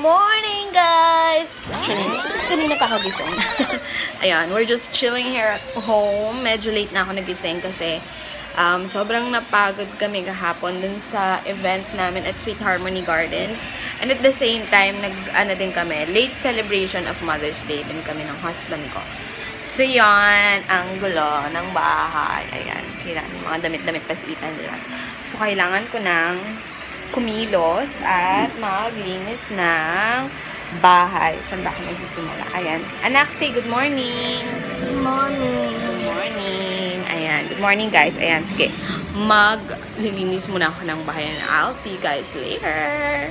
morning, guys! Actually, kanina pa ako gising. Ayan, we're just chilling here at home. Medyo late na ako nagising kasi sobrang napagod kami kahapon dun sa event namin at Sweet Harmony Gardens. And at the same time, din kami, late celebration of Mother's Day din kami ng husband ko. So, yan, ang gulo ng bahay. Ayan, kailangan mga damit-damit pasitan nila. So, kailangan ko ng kumilos at maglinis ng bahay. Saan ba ako magsisimula? Ayan. Anak, say good morning. Good morning. Good morning. Ayan. Good morning, guys. Ayan, sige. Maglilinis muna ako ng bahay. I'll see you guys later.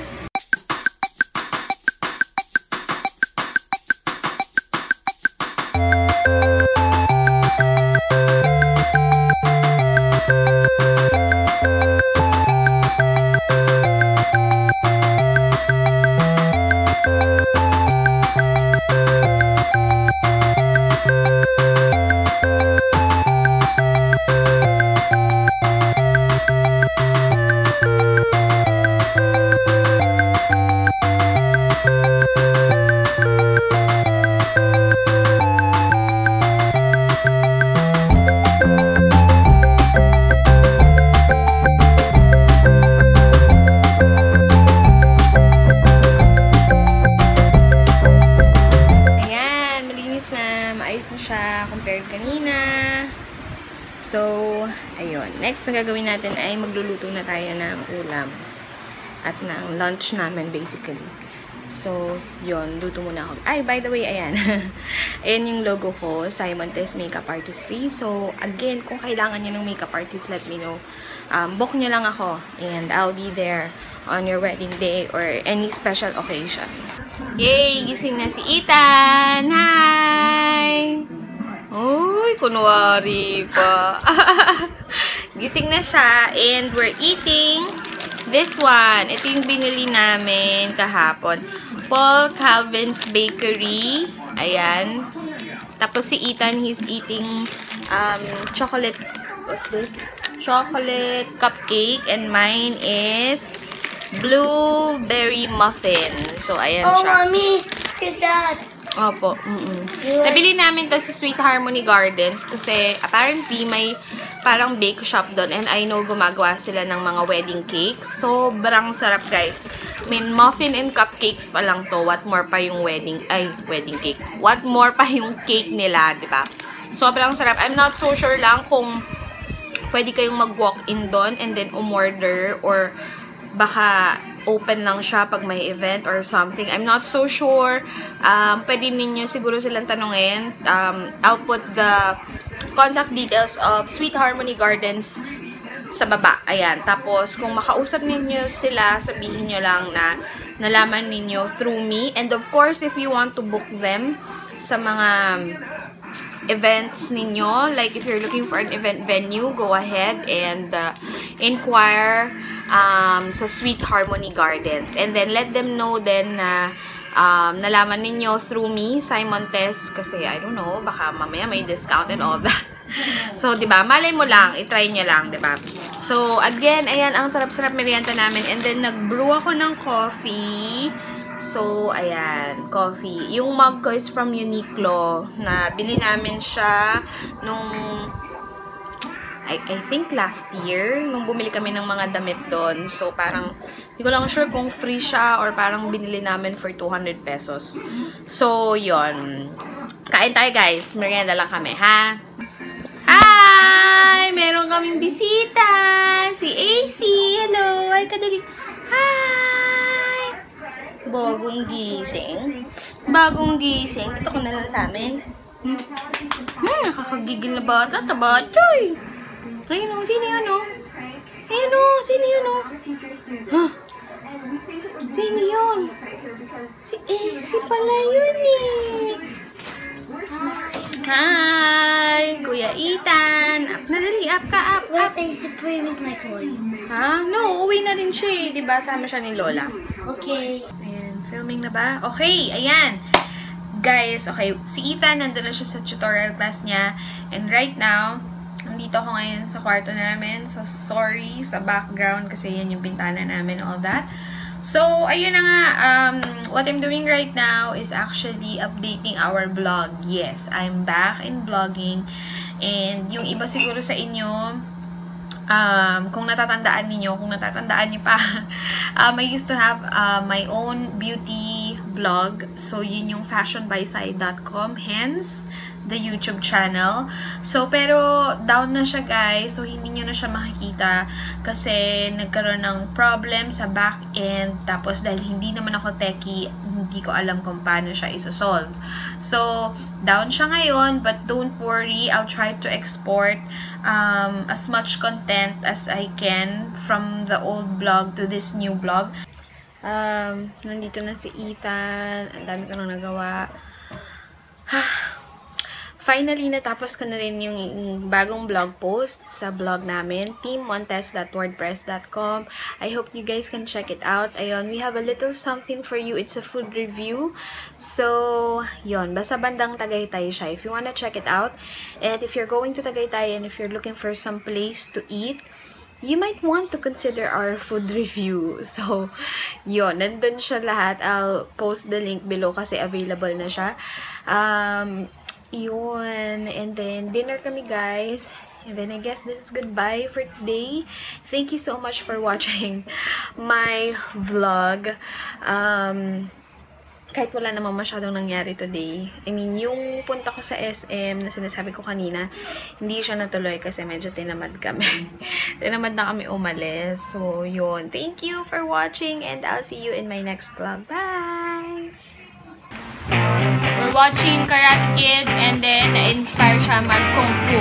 Compared kanina. So, ayun. Next na gagawin natin ay magluluto na tayo ng ulam. At ng lunch namin, basically. So, yun. Luto muna ako. Ay, by the way, ayan. Ayan yung logo ko, Simon Tess Makeup Artistry. So, again, kung kailangan nyo ng makeup artist, let me know. Book nyo lang ako. And I'll be there on your wedding day or any special occasion. Yay! Gising na si Ethan! Hi! Uy, kunwari pa. Gising na siya. And we're eating this one. Ito yung binili namin kahapon. Paul Calvin's Bakery. Ayan. Tapos si Ethan, he's eating chocolate. What's this? Chocolate cupcake. And mine is blueberry muffin. So, ayan siya. Oh, mommy! Look at that! Opo. Nabili namin to sa Sweet Harmony Gardens kasi apparently may parang bake shop doon and I know gumagawa sila ng mga wedding cakes. Sobrang sarap, guys. I mean, muffin and cupcakes pa lang to. What more pa yung wedding cake. What more pa yung cake nila, di ba? Sobrang sarap. I'm not so sure lang kung pwede kayong mag-walk-in doon and then umorder or baka open lang siya pag may event or something. I'm not so sure. Pwede ninyo siguro silang tanungin. I'll put the contact details of Sweet Harmony Gardens sa baba. Ayan. Tapos, kung makausap ninyo sila, sabihin nyo lang na nalaman ninyo through me. And of course, if you want to book them sa mga events ninyo, like if you're looking for an event venue, go ahead and inquire sa Sweet Harmony Gardens. And then let them know then na nalaman ninyo through me, Simon Tess, kasi I don't know, baka mamaya may discount and all that. So, diba, malay mo lang, itry nyo lang, diba? So, again, ayan, ang sarap-sarap merienda namin. And then, nag-brew ako ng coffee. So, ayan, coffee. Yung mug ko is from Uniqlo. Bili namin siya nung, I think last year, nung bumili kami ng mga damit doon. So, parang, hindi ko lang sure kung free siya or parang binili namin for 200 pesos. So, yon. Kain tayo, guys. Merienda lang kami, ha? Hi! Meron kaming bisita! Si AC! Hello! Ay, kadali! Hi! Bagong gising. Bagong gising. Dito ko na lang sa amin. Nakakagigil na bata. Tabachoy. Ayun o. Sino yun o? Ayun o. Sino yun o? Huh? Sino yun? Si AC pala yun eh. Hi! Kuya Ethan. Up na dali. Up ka. Up. Wait, I used to play with my toy. Ha? No, uwi na rin siya eh. Diba? Sama siya ni Lola. Okay. Ayan. Filming na ba? Okay. Ayan. Guys, okay. Si Ethan, nandun na siya sa tutorial class niya. And right now, nandito ako ngayon sa kwarto namin. So, sorry sa background kasi yan yung bintana namin, all that. So, ayun na nga, what I'm doing right now is actually updating our vlog. Yes, I'm back in vlogging. And yung iba siguro sa inyo, kung natatandaan niyo pa, I used to have my own beauty blog. So, yun yung fashionbyside.com, hence the YouTube channel. So, pero down na siya, guys. So, hindi nyo na siya makikita kasi nagkaroon ng problem sa back end. Tapos, dahil hindi naman ako techie, hindi ko alam kung paano siya isosolve. So, down siya ngayon, but don't worry. I'll try to export as much content as I can from the old blog to this new blog. Nandito na si Ethan. Ang dami ko nang nagawa. Finally, natapos ko na rin yung bagong blog post sa blog namin, teammontes.wordpress.com. I hope you guys can check it out. Ayun, we have a little something for you. It's a food review. So, yun. Basta bandang Tagaytay siya. If you wanna check it out. And if you're going to Tagaytay and if you're looking for some place to eat, you might want to consider our food review. So, yun. Nandun siya lahat. I'll post the link below kasi available na siya. Yun. And then, dinner kami, guys. And then, I guess this is goodbye for today. Thank you so much for watching my vlog. Kahit wala namang masyadong nangyari today. I mean, yung punta ko sa SM na sinasabi ko kanina, hindi siya natuloy kasi medyo tinamad kami. Tinamad na kami umalis. So, yun. Thank you for watching and I'll see you in my next vlog. Bye! We're watching Karate Kid and then na-inspire siya mag-Kung Fu.